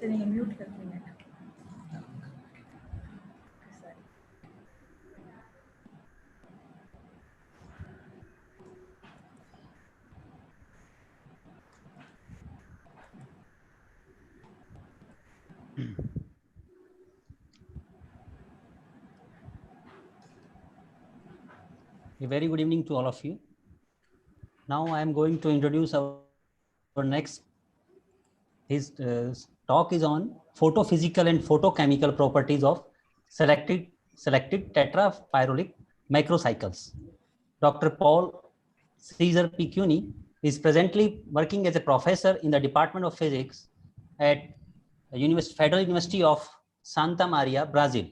नहीं म्यूट कर दिया A very good evening to all of you. Now I am going to introduce our next. His talk is on photophysical and photochemical properties of selected tetrapyrrolic macrocycles. Dr. Paul Cesar Piccioni is presently working as a professor in the Department of Physics at Federal University of Santa Maria, Brazil.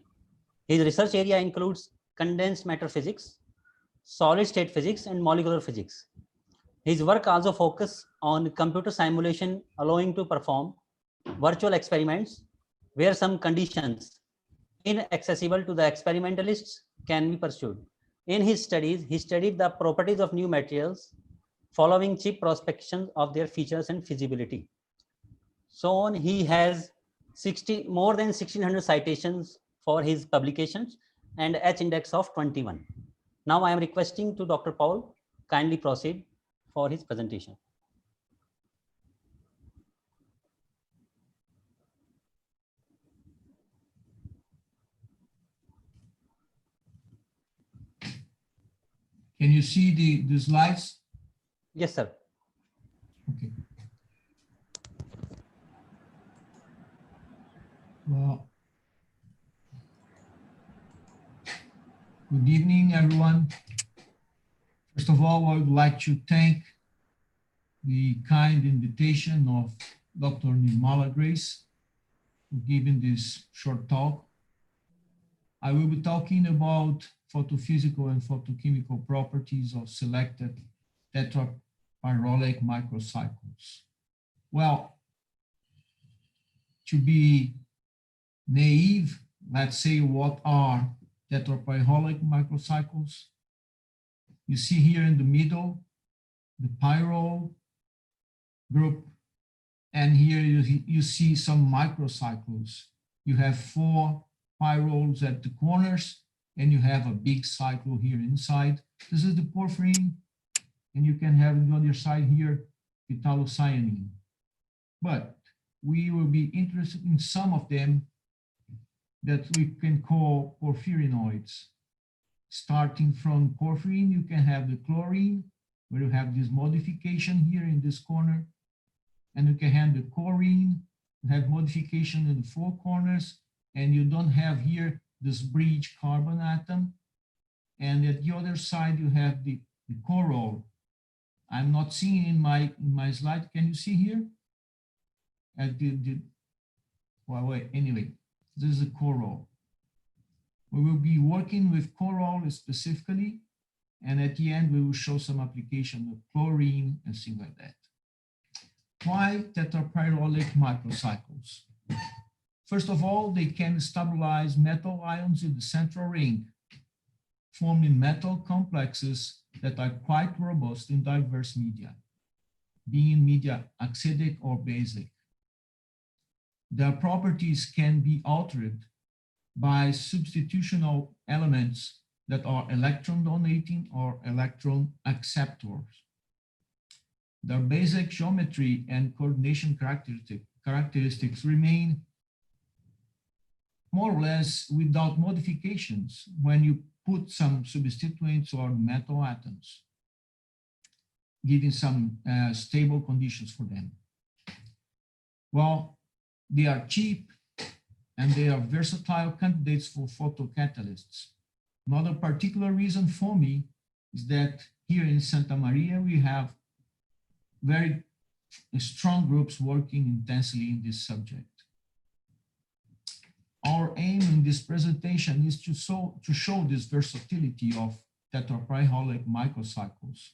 His research area includes condensed matter physics, solid state physics, and molecular physics. His work also focuses on computer simulation, allowing to perform virtual experiments where some conditions inaccessible to the experimentalists can be pursued. In his studies, he studied the properties of new materials following cheap prospection of their features and feasibility. So on, he has more than 1600 citations for his publications and H index of 21. Now I am requesting to Dr. Paul kindly proceed for his presentation. Can you see the slides? Yes, sir. Okay. Well, good evening, everyone. First of all, I would like to thank the kind invitation of Dr. Nirmala Grace for giving this short talk. I will be talking about photophysical and photochemical properties of selected tetrapyrrolic microcycles. Well, to be naive, let's say what are tetrapyrrolic microcycles. You see here in the middle, the pyrrole group, and here you see some microcycles. You have 4 pyrroles at the corners, and you have a big cycle here inside. This is the porphyrin, and you can have on the other side here, phthalocyanine. But we will be interested in some of them that we can call porphyrinoids. Starting from porphyrin, you can have the chlorine, where you have this modification here in this corner, and you can have the chlorine, you have modification in the 4 corners, and you don't have here this bridge carbon atom. And at the other side, you have the corrole. I'm not seeing in my slide. Can you see here? Well, wait, anyway, this is a corrole. We will be working with corrole specifically, and at the end, we will show some application of chlorine and things like that. Why tetrapyrrolic microcycles? First of all, they can stabilize metal ions in the central ring, forming metal complexes that are quite robust in diverse media, being media acidic or basic. Their properties can be altered by substitutional elements that are electron donating or electron acceptors. Their basic geometry and coordination characteristics remain more or less without modifications when you put some substituents or metal atoms, giving some stable conditions for them. Well, they are cheap and they are versatile candidates for photocatalysts. Another particular reason for me is that here in Santa Maria, we have very strong groups working intensely in this subject. Our aim in this presentation is to show this versatility of tetrapyrrolic microcycles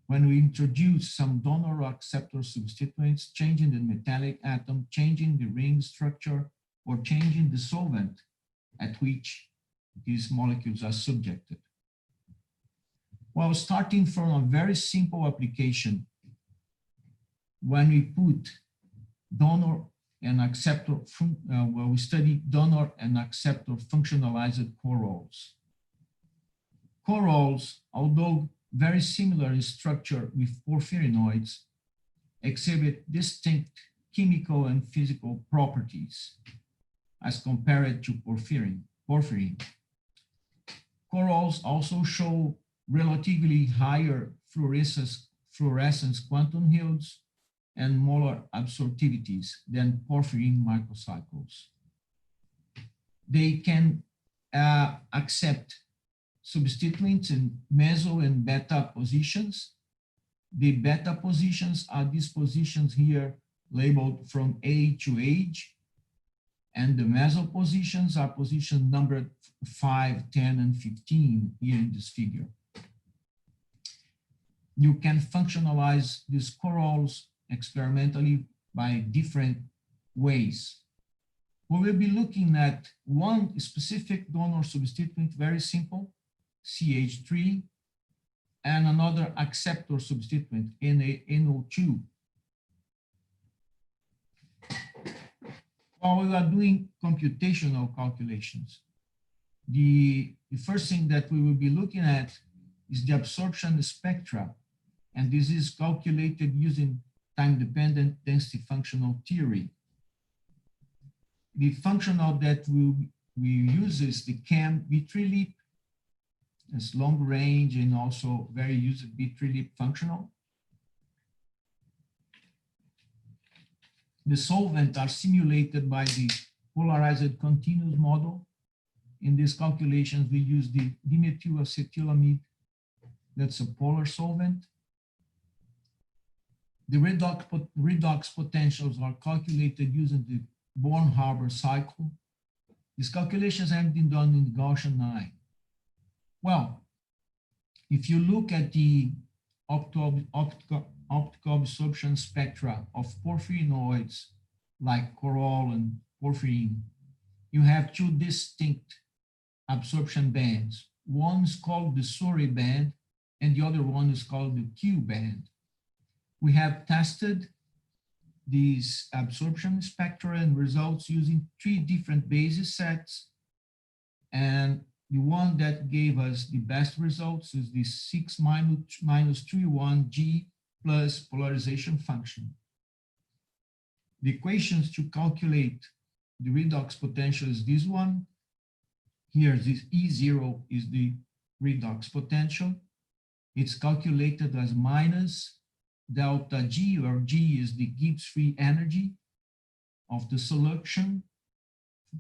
when we introduce some donor or acceptor substituents, changing the metallic atom, changing the ring structure, or changing the solvent at which these molecules are subjected. Well, starting from a very simple application, when we put donor and acceptor, where we study donor and acceptor functionalized corroles. Corroles, although very similar in structure with porphyrinoids, exhibit distinct chemical and physical properties as compared to porphyrin. Corroles also show relatively higher fluorescence quantum yields and molar absorptivities than porphyrin microcycles. They can accept substituents in meso and beta positions. The beta positions are these positions here labeled from A to H, and the meso positions are positions numbered 5, 10, and 15 here in this figure. You can functionalize these corroles experimentally by different ways. We will be looking at one specific donor substituent, very simple, CH3, and another acceptor substituent, NO2. While we are doing computational calculations, the first thing that we will be looking at is the absorption spectra, and this is calculated using time-dependent density functional theory. The functional that we use is the CAM B3LEAP. It's long range and also very used B3LEAP functional. The solvents are simulated by the polarized continuous model. In these calculations, we use the dimethylacetylamide. That's a polar solvent. The redox potentials are calculated using the Born-Haber cycle. These calculations have been done in Gaussian 9. Well, if you look at the optical absorption spectra of porphyrinoids like corrol and porphyrin, you have two distinct absorption bands. One is called the Sorey band, and the other one is called the Q band. We have tested these absorption spectra and results using 3 different basis sets. And the one that gave us the best results is the 6 minus 31G plus polarization function. The equations to calculate the redox potential is this one. Here, this E0 is the redox potential. It's calculated as minus delta G, where G is the Gibbs free energy of the solution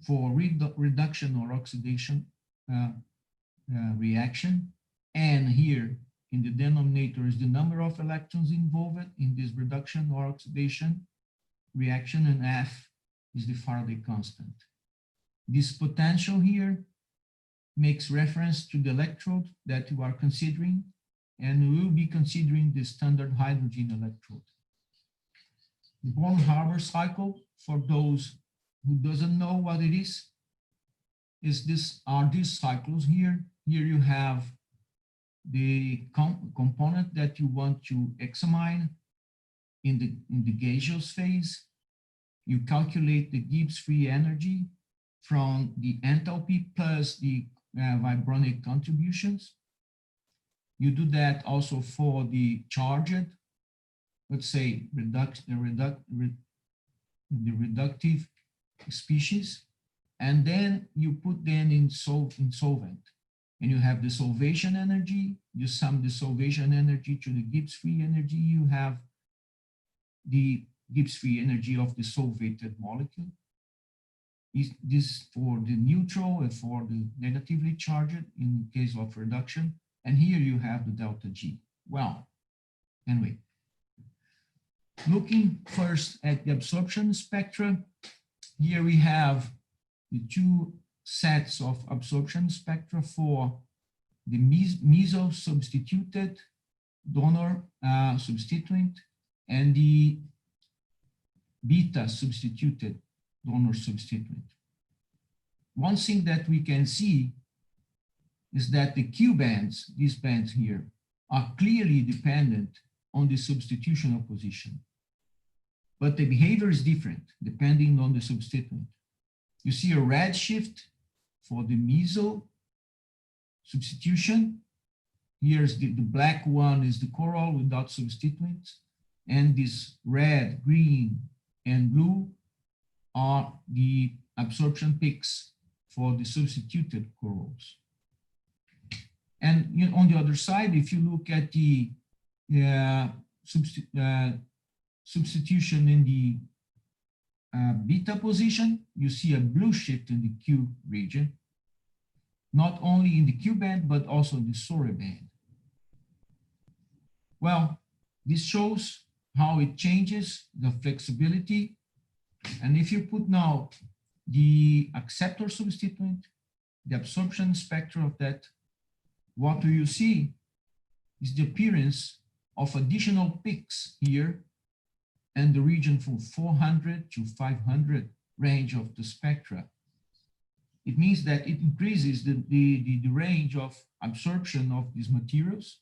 for reduction or oxidation reaction. And here in the denominator is the number of electrons involved in this reduction or oxidation reaction, and F is the Faraday constant. This potential here makes reference to the electrode that you are considering, and we will be considering the standard hydrogen electrode. The Born-Haber cycle, for those who doesn't know what it is these cycles here. Here you have the component that you want to examine in the gaseous phase. You calculate the Gibbs free energy from the enthalpy plus the vibronic contributions. You do that also for the charged, let's say, the reductive species, and then you put them in solvent, and you have the solvation energy. You sum the solvation energy to the Gibbs free energy. You have the Gibbs free energy of the solvated molecule. This for the neutral and for the negatively charged in case of reduction. And here you have the delta G. Well, anyway, looking first at the absorption spectra, here we have the 2 sets of absorption spectra for the meso substituted donor substituent and the beta substituted donor substituent. One thing that we can see is that the Q bands, these bands here, are clearly dependent on the substitutional position. but the behavior is different depending on the substituent. You see a red shift for the meso substitution. Here's the black one is the corrole without substituents, and this red, green, and blue are the absorption peaks for the substituted corroles. And on the other side, if you look at the substitution in the beta position, you see a blue shift in the Q region, not only in the Q band, but also in the SORE band. Well, this shows how it changes the flexibility. And if you put now the acceptor substituent, the absorption spectra of that, what do you see is the appearance of additional peaks here and the region from 400 to 500 range of the spectra. It means that it increases the range of absorption of these materials,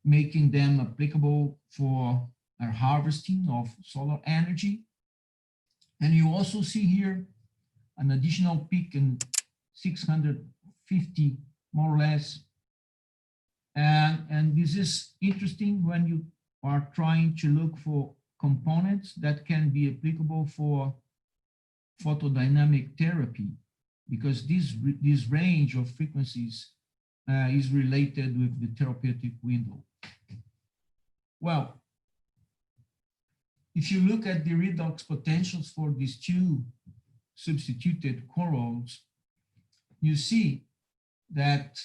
making them applicable for harvesting of solar energy. And you also see here an additional peak in 650, more or less. And this is interesting when you are trying to look for components that can be applicable for photodynamic therapy, because this range of frequencies is related with the therapeutic window. Well, if you look at the redox potentials for these two substituted corroles, you see that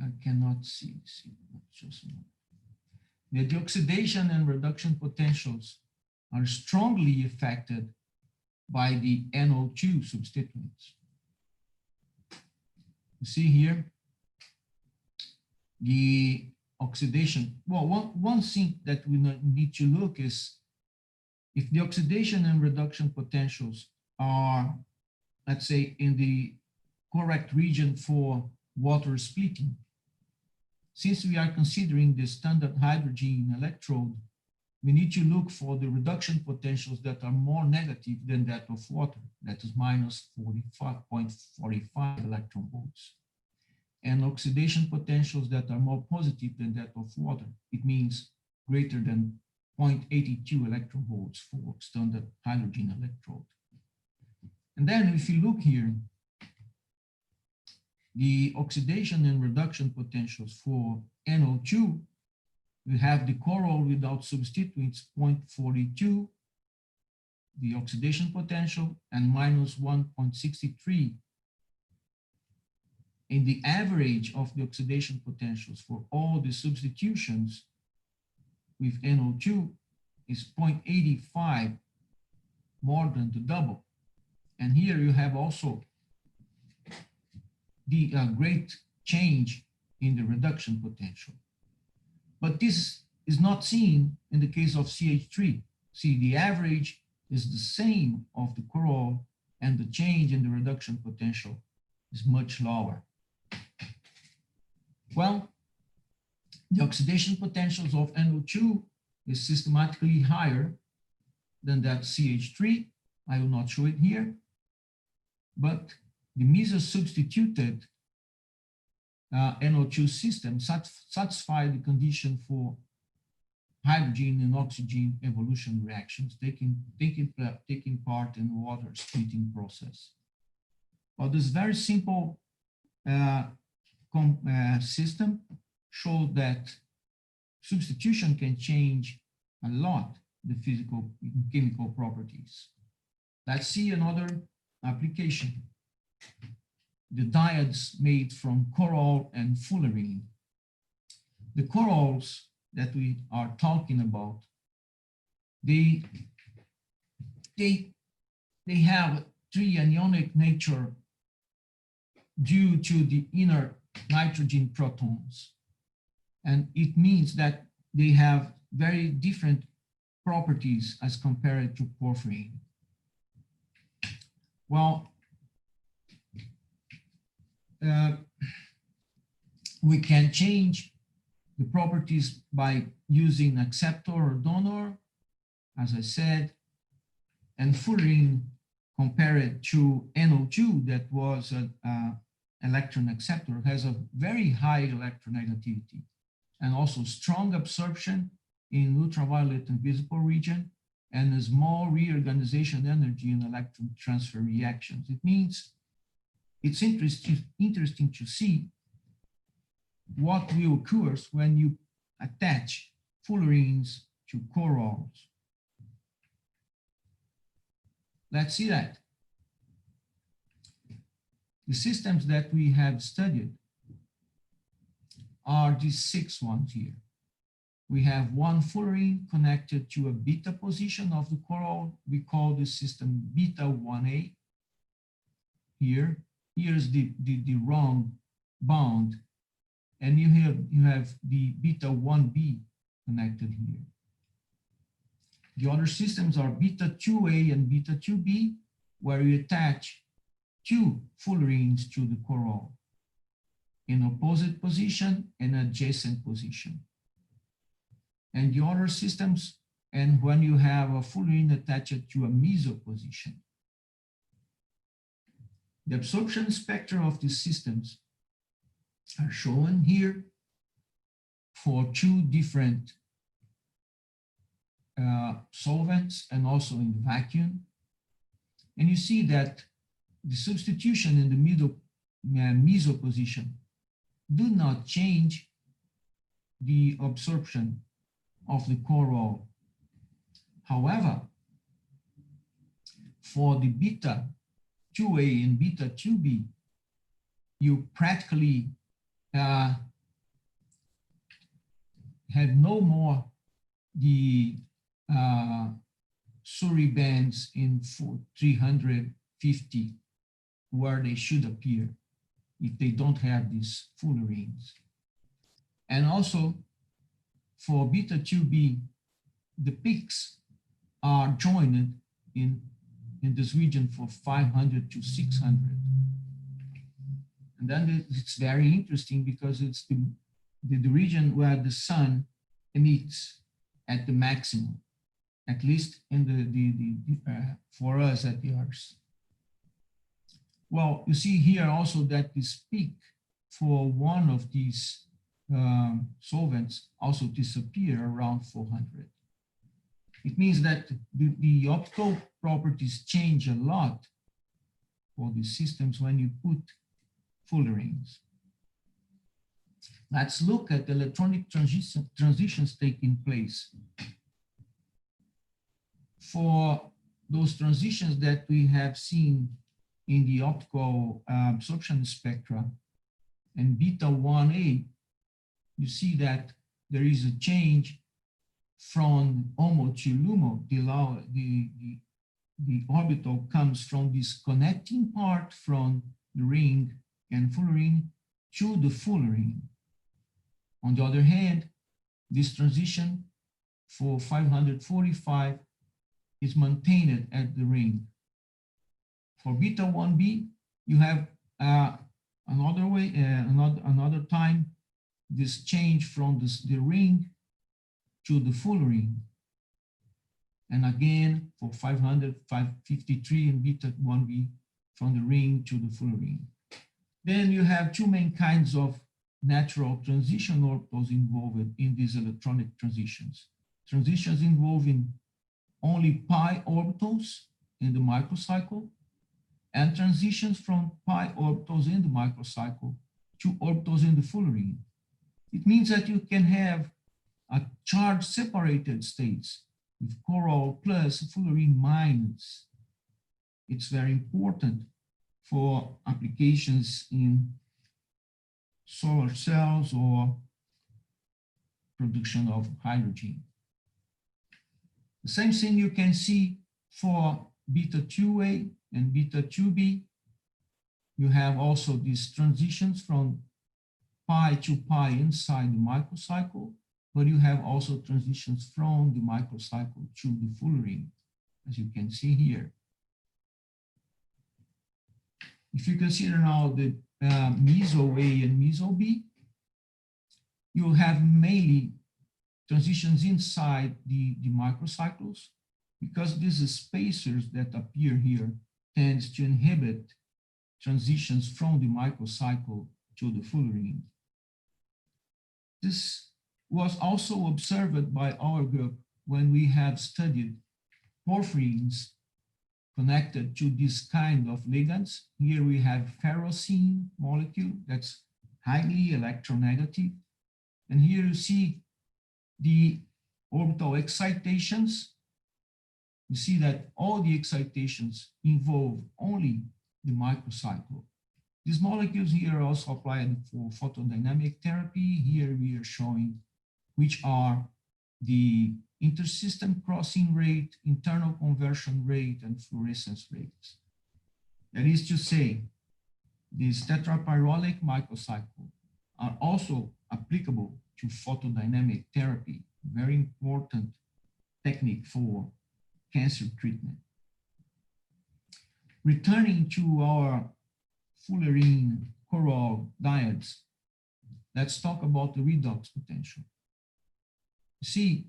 I cannot see just a moment. That the oxidation and reduction potentials are strongly affected by the NO2 substituents. You see here the oxidation. Well, one thing that we need to look is if the oxidation and reduction potentials are, let's say, in the correct region for water splitting. Since we are considering the standard hydrogen electrode, we need to look for the reduction potentials that are more negative than that of water, that is minus 45.45 electron volts. And oxidation potentials that are more positive than that of water. It means greater than 0.82 electron volts for standard hydrogen electrode. And then if you look here, the oxidation and reduction potentials for NO2, we have the corrole without substituents 0.42, the oxidation potential, and minus 1.63. And the average of the oxidation potentials for all the substitutions with NO2 is 0.85, more than the double. And here you have also the great change in the reduction potential. But this is not seen in the case of CH3. See, the average is the same of the corrole, and the change in the reduction potential is much lower. Well, the oxidation potentials of NO2 is systematically higher than that CH3. I will not show it here, but the meso-substituted NO2 system satisfy the condition for hydrogen and oxygen evolution reactions, taking part in water splitting process. Well, this very simple system shows that substitution can change a lot the physical and chemical properties. Let's see another application. The diodes made from corrole and fullerene. The corroles that we are talking about, they have trianionic nature due to the inner nitrogen protons. And it means that they have very different properties as compared to porphyrin. Well, we can change the properties by using acceptor or donor, as I said, and fullerene compared to NO2 that was an electron acceptor has a very high electronegativity and also strong absorption in ultraviolet and visible region and a small reorganization energy in electron transfer reactions. It means it's interesting to see what will occur when you attach fullerenes to corroles. Let's see that. The systems that we have studied are these 6 ones here. We have one fullerene connected to a beta position of the corrole. We call this system beta 1A. Here's the wrong bond. And you have the beta 1B connected here. The other systems are beta 2A and beta 2B, where you attach 2 fullerenes to the corrole in opposite position and adjacent position. And the other systems, and when you have a fullerene attached to a meso position. The absorption spectra of these systems are shown here for 2 different solvents and also in the vacuum. And you see that the substitution in the meso position do not change the absorption of the corrole. However, for the beta 2A and beta 2B, you practically have no more the Surrey bands in 350 where they should appear if they don't have these fullerenes. And also for beta 2B, the peaks are joined in this region for 500 to 600. And then it's very interesting because it's the region where the sun emits at the maximum, at least in for us at the Earth. Well, you see here also that this peak for one of these solvents also disappear around 400. It means that the optical properties change a lot for these systems when you put fullerenes. Let's look at the electronic transitions taking place. For those transitions that we have seen in the optical absorption spectra and beta 1A, you see that there is a change from HOMO to LUMO. The orbital comes from this connecting part from the ring and fullerene to the fullerene. On the other hand, this transition for 545 is maintained at the ring. For beta 1B, you have another time this change from the ring to the fullerene. And again, for 500, 553 and beta 1B from the ring to the fullerene. Then you have 2 main kinds of natural transition orbitals involved in these electronic transitions. Transitions involving only pi orbitals in the microcycle and transitions from pi orbitals in the microcycle to orbitals in the fullerene. It means that you can have a charge separated states with corrole plus fullerene minus. It's very important for applications in solar cells or production of hydrogen. The same thing you can see for beta 2A and beta 2B. You have also these transitions from pi to pi inside the microcycle, but you have also transitions from the microcycle to the fullerene, as you can see here. If you consider now the meso A and meso B, you have mainly transitions inside the microcycles, because these spacers that appear here tends to inhibit transitions from the microcycle to the fullerene. This was also observed by our group when we have studied porphyrines connected to this kind of ligands. Here we have ferrocene molecule that's highly electronegative. And here you see the orbital excitations. You see that all the excitations involve only the microcycle. These molecules here are also applied for photodynamic therapy. Here we are showing which are the intersystem crossing rate, internal conversion rate, and fluorescence rates. That is to say, these tetrapyrrolic microcycles are also applicable to photodynamic therapy, very important technique for cancer treatment. Returning to our fullerene corrol diodes, let's talk about the redox potential. You see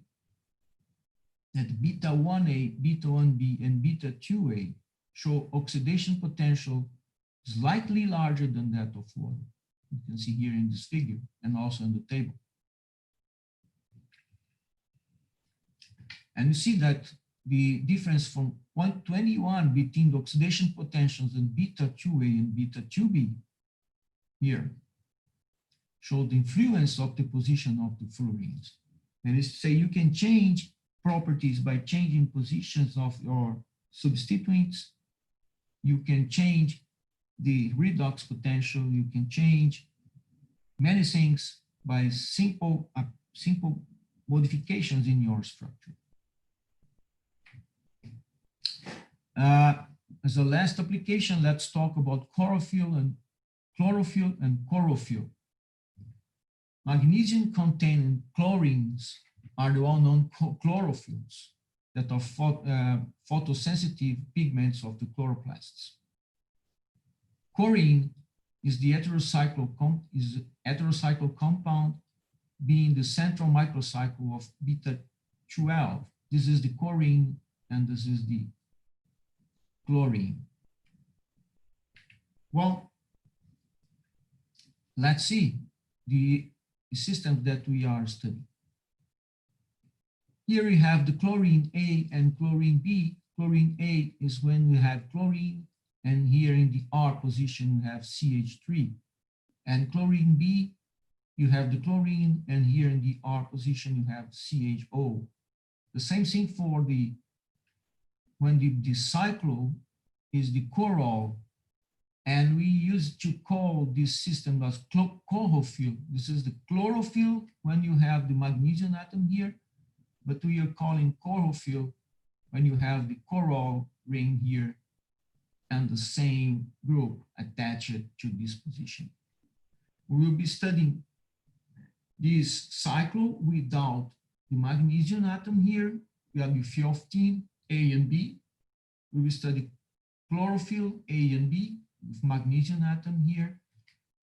that beta 1A, beta 1B, and beta 2A show oxidation potential slightly larger than that of water. You can see here in this figure and also in the table. And you see that the difference from 121 between the oxidation potentials in beta 2A and beta 2B here show the influence of the position of the fluorines. That is to say, you can change properties by changing positions of your substituents. You can change the redox potential. You can change many things by simple modifications in your structure. As a last application, let's talk about chlorophyll and chlorophyll. Magnesium-containing chlorines are the well-known chlorophylls that are photosensitive pigments of the chloroplasts. Chlorine is the heterocycle compound, being the central microcycle of beta 12. This is the chlorine and this is the chlorine. Well, let's see the systems that we are studying. Here we have the chlorine A and chlorine B. Chlorine A is when we have chlorine, and here in the R position we have CH3. And chlorine B, you have the chlorine, and here in the R position you have CHO. The same thing for the, when the cyclo is the corrol, and we used to call this system as chlorophyll. This is the chlorophyll when you have the magnesium atom here, but we are calling chlorophyll when you have the corrol ring here and the same group attached to this position. We will be studying this cycle without the magnesium atom here. We have the phenolphthalein A and B. We will study chlorophyll A and B with magnesium atom here.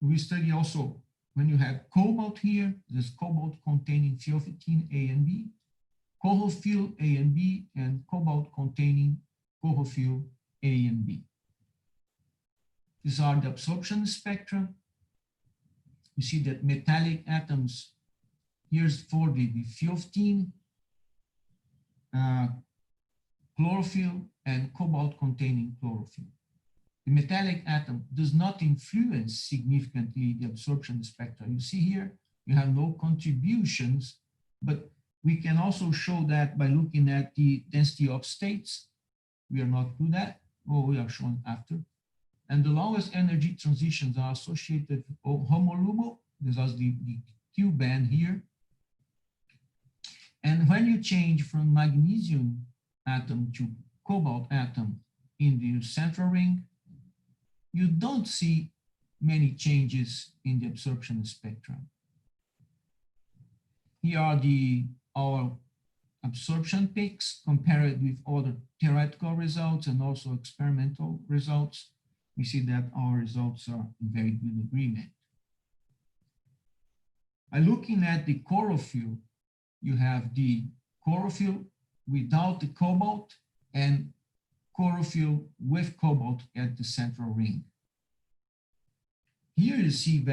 We will study also when you have cobalt here, there's cobalt containing phenolphthalein A and B, chlorophyll A and B, and cobalt containing chlorophyll A and B. These are the absorption spectra. You see that metallic atoms, here's for the phenolphthalein, chlorophyll, and cobalt containing chlorophyll. The metallic atom does not influence significantly the absorption spectra. You see here, you have no contributions, but we can also show that by looking at the density of states. We are not good at, or we are shown after. And the lowest energy transitions are associated with homolumo. This is the Q band here. And when you change from magnesium atom to cobalt atom in the central ring, you don't see many changes in the absorption spectrum. Here are our absorption peaks compared with other theoretical results and also experimental results. We see that our results are in very good agreement. By looking at the chlorophyll, you have the chlorophyll without the cobalt and chlorophyll with cobalt at the central ring. Here you see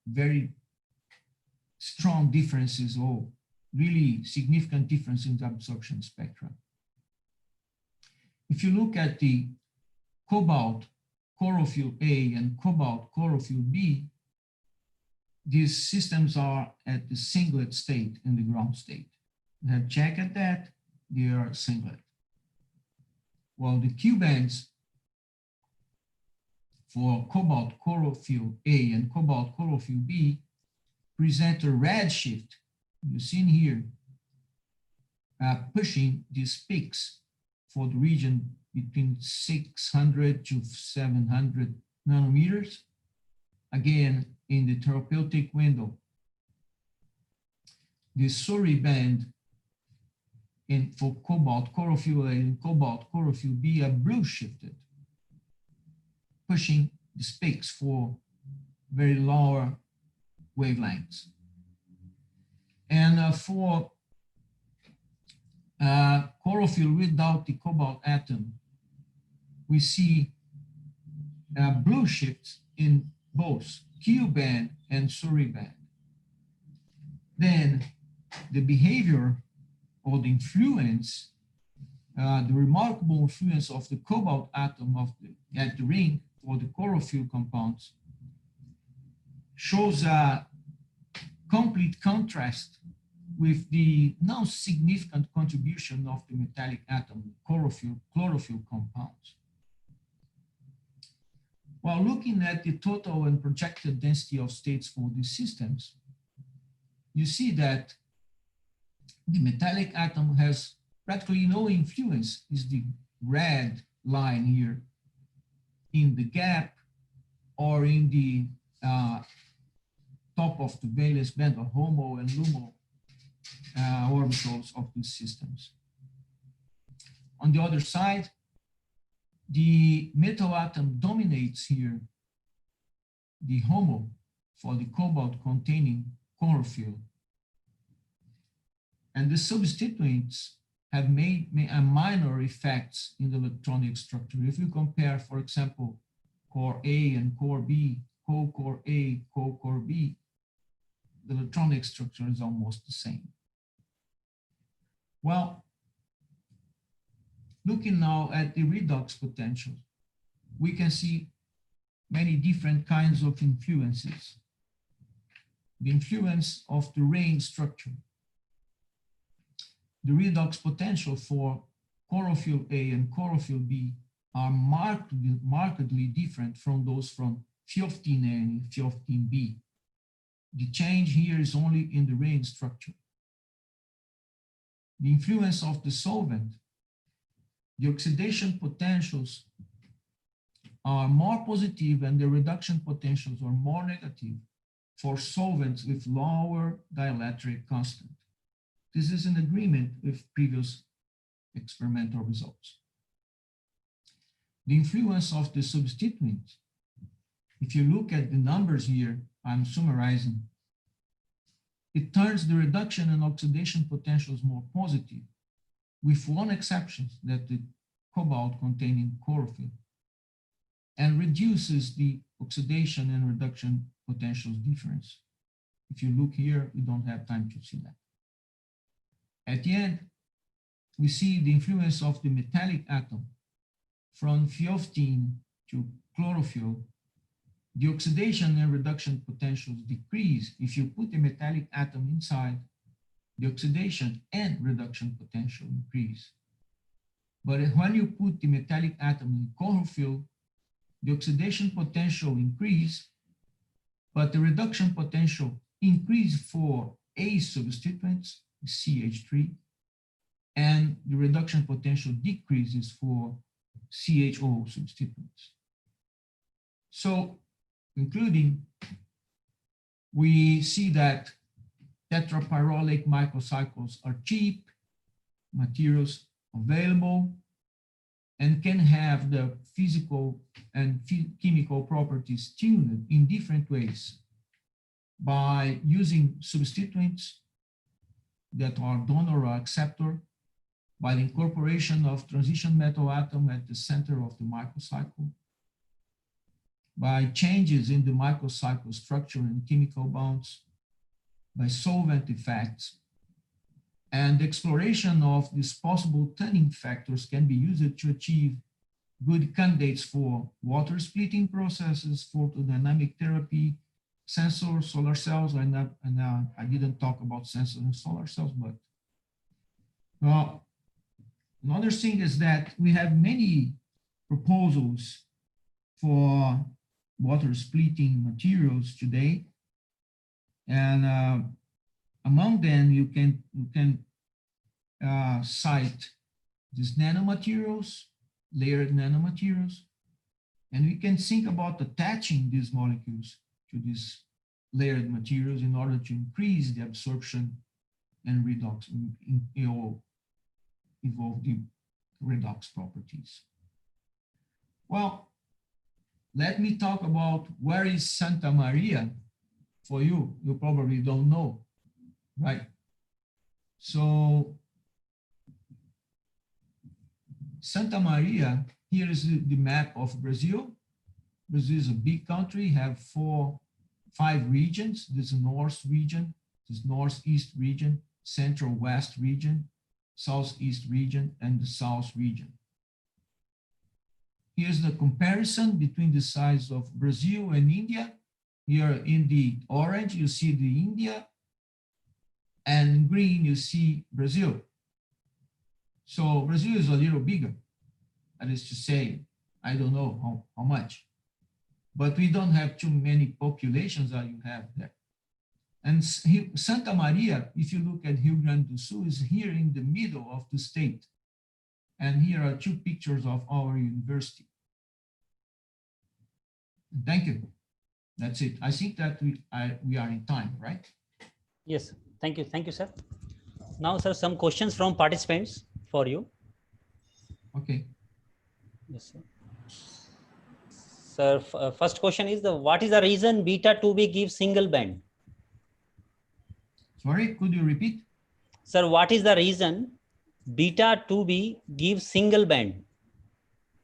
very strong differences, or really significant difference in the absorption spectra. If you look at the cobalt chlorophyll A and cobalt chlorophyll B, these systems are at the singlet state in the ground state. You have check at that, they are singlet. While the Q bands for cobalt chlorophyll A and cobalt chlorophyll B present a red shift, you see in here, pushing these peaks for the region between 600 to 700 nanometers, again in the therapeutic window. The Surrey band for cobalt chlorophyll A and cobalt chlorophyll B are blue shifted, pushing the peaks for very lower wavelengths. And for chlorophyll without the cobalt atom, we see blue shifts in both Q band and Surrey band. Then the behavior or the influence, the remarkable influence of the cobalt atom at the ring for the chlorophyll compounds shows a complete contrast with the non-significant contribution of the metallic atom, chlorophyll compounds. While looking at the total and projected density of states for these systems, you see that the metallic atom has practically no influence, is the red line here, in the gap or in the top of the valence band or HOMO and LUMO orbitals of these systems. On the other side, the metal atom dominates here the HOMO for the cobalt containing chlorophyll. And the substituents have made minor effects in the electronic structure. If you compare, for example, core A and core B, co-core A, co-core B, the electronic structure is almost the same. Well, looking now at the redox potentials, we can see many different kinds of influences. The influence of the ring structure. The redox potential for chlorophyll A and chlorophyll B are markedly different from those from 15A and 15B. The change here is only in the ring structure. The influence of the solvent. The oxidation potentials are more positive and the reduction potentials are more negative for solvents with lower dielectric constant. This is in agreement with previous experimental results. The influence of the substituent. If you look at the numbers here, I'm summarizing, it turns the reduction and oxidation potentials more positive, with one exception, that the cobalt containing chlorophyll, and reduces the oxidation and reduction potentials difference. If you look here, we don't have time to see that. At the end, we see the influence of the metallic atom from 15 to chlorophyll. The oxidation and reduction potentials decrease if you put a metallic atom inside. The oxidation and reduction potential increase. But when you put the metallic atom in chlorophyll, the oxidation potential increase, but the reduction potential increase for A substituents, CH3, and the reduction potential decreases for CHO substituents. So, concluding, we see that tetrapyrrolic microcycles are cheap materials, available, and can have the physical and chemical properties tuned in different ways. by using substituents that are donor or acceptor, by the incorporation of transition metal atom at the center of the microcycle, by changes in the microcycle structure and chemical bonds, by solvent effects, and exploration of these possible tuning factors can be used to achieve good candidates for water splitting processes, photodynamic therapy, sensor solar cells. I didn't talk about sensors and solar cells, but another thing is that we have many proposals for water splitting materials today. And among them, you can cite these nanomaterials, layered nanomaterials, and we can think about attaching these molecules to these layered materials in order to increase the absorption and redox, evolve the redox properties. Well, let me talk about where is Santa Maria for you. You probably don't know, right? So Santa Maria, here is the map of Brazil. Brazil is a big country, have 5 regions. This is North region, this Northeast region, Central West region, Southeast region, and the South region. Here's the comparison between the size of Brazil and India. Here in the orange, you see the India, and in green, you see Brazil. So Brazil is a little bigger. That is to say, I don't know how much, but we don't have too many populations that you have there. And Santa Maria, if you look at Rio Grande do Sul, is here in the middle of the state. And here are 2 pictures of our university. Thank you. That's it. I think that we are in time, right? Yes. Thank you, sir. Now, sir, some questions from participants for you. Okay. Yes, sir. Sir, first question is what is the reason beta 2b gives single band? Sorry, could you repeat? Sir, what is the reason beta 2b gives single band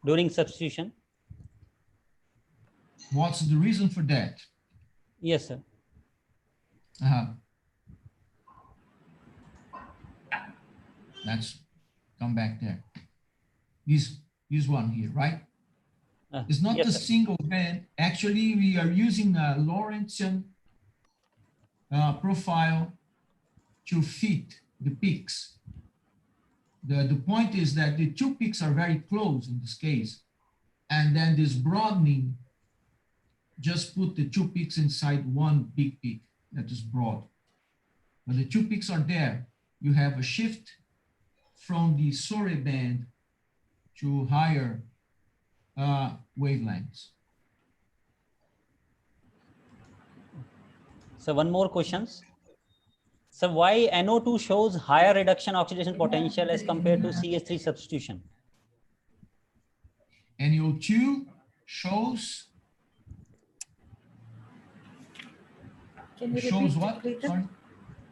during substitution? What's the reason for that? Yes, sir. Let's come back there. This one here, right? It's not yes, a sir. single band. Actually, we are using a Lorentzian profile to fit the peaks. The point is that the 2 peaks are very close in this case. And then this broadening just put the 2 peaks inside one big peak that is broad. But the 2 peaks are there. You have a shift from the Sorre band to higher wavelengths. So one more questions. So why NO2 shows higher reduction oxidation potential as compared to CH3 substitution? NO2 shows. Can you shows repeat, what? Preetham? Sorry.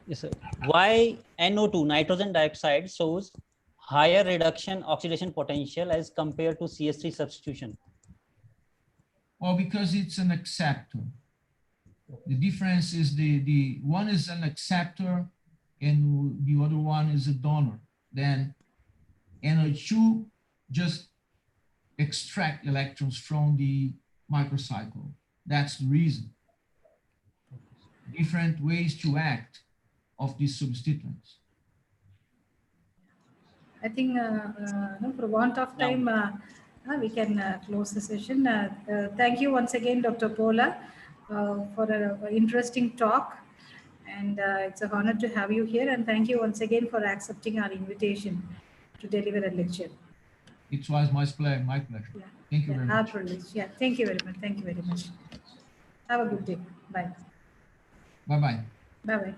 Yes, sir. Why NO2, nitrogen dioxide, shows higher reduction oxidation potential as compared to CH3 substitution? Well, because it's an acceptor. The difference is the one is an acceptor and the other one is a donor. Then NO2 just extract electrons from the microcycle. That's the reason. Different ways to act of these substituents. I think no, for want of time, we can close the session. Thank you once again, Dr. Pola, for an interesting talk. And it's an honor to have you here. And thank you once again for accepting our invitation to deliver a lecture. It was my pleasure. Yeah. Thank you very much. Our privilege. Yeah, thank you very much. Thank you very much. Have a good day. Bye. Bye-bye. Bye-bye.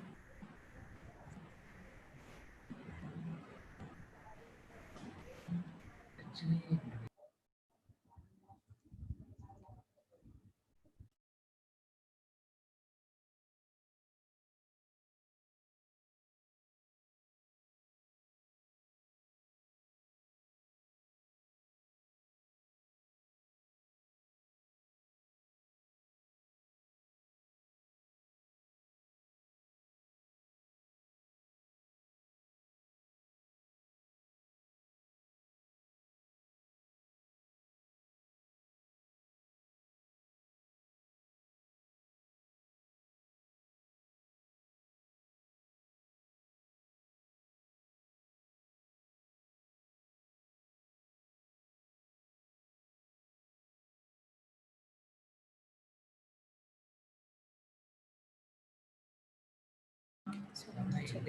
So, I'm not sure.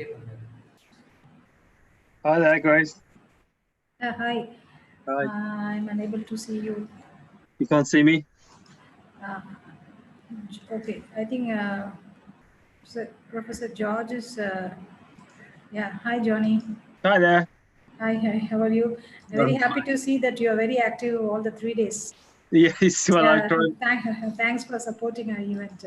Hi there, Grace. Hi. Hi. I'm unable to see you. You can't see me? Okay, I think Professor George is. Yeah. Hi, Johnny. Hi there. Hi. How are you? I'm very I'm happy to see that you are very active all the 3 days. Yes, well, I tried. Thanks for supporting our event.